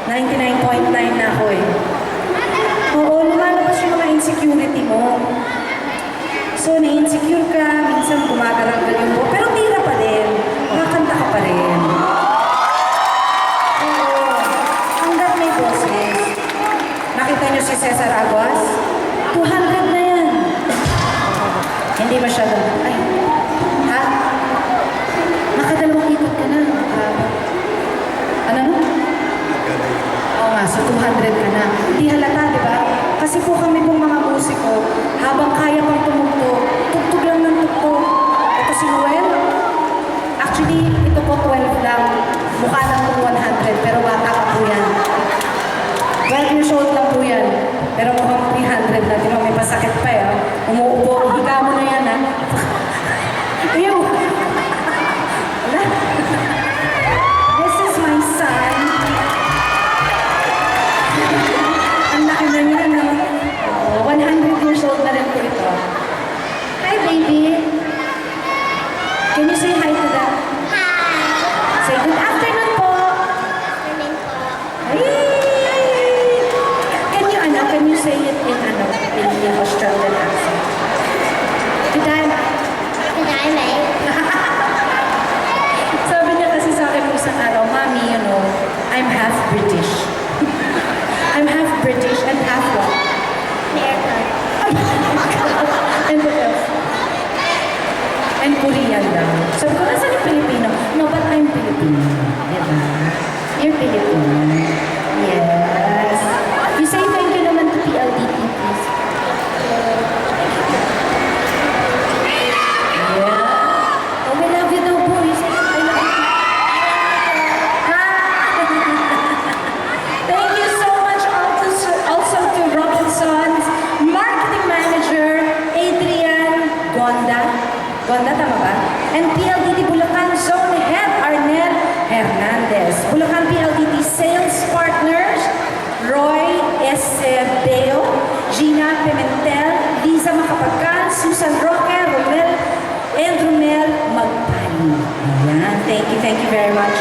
99.9 na ako eh. Oo, lumalabas yung mga insecurity mo. So, na-insecure ka, minsan gumagaragal yung buhok, pero tira pa din. Makakanta ka pa rin. Oo, hanggat may boses. Nakita niyo si Cesar Aguas? 200 na yan. Hindi masyadong, ay, ha? Nakadalawang ikot ka na. Ano no? Oo nga, so 200 ka na. Hindi halata, di ba? Kasi po kami pong mga musiko, habang kaya pang tumugtog, tugtog lang ng tugtog. Ito si Noel, actually, ito po 12 lang. Mukha lang po 100, pero bata pa po yan. 12 years old lang po yan. Pero mukhang 300 na, di ba? May pasakit pa eh. Umuupo, higa mo na yan ha. Ew! Wala. This is my son. Ang laki na niya, no? 100 years old na rin po ito. Hi, baby. Can you say hi to them? Hi. Say good afternoon po. Afternoon po. Ay! Can you say it in Australian accent? Good day. Good day, mate. Sabi niya kasi sa akin nung isang araw, Mommy, you know, I'm half British. I'm half British and half what? American. And what else? And Korean daw. Sabi ko, nasa yung Pilipino? No, but I'm Filipino. Diba? You're Filipino. Yes. You say thank you naman to PLDT, please. Yeah. Oh, we love you daw, boys. I love you. Ha? Thank you so much also to Robinson's Marketing Manager, Adrian Gonda. Gonda, tama ba? And PLDT Bulacan Zone Head, Arnel Hernandez. Bulacan PLDT Sales Partners, Roy Escedeo, Gina Pimentel, Liza Macapagkan, Susan Roque, Romel, and Romel Magpani. Ayan. Thank you very much.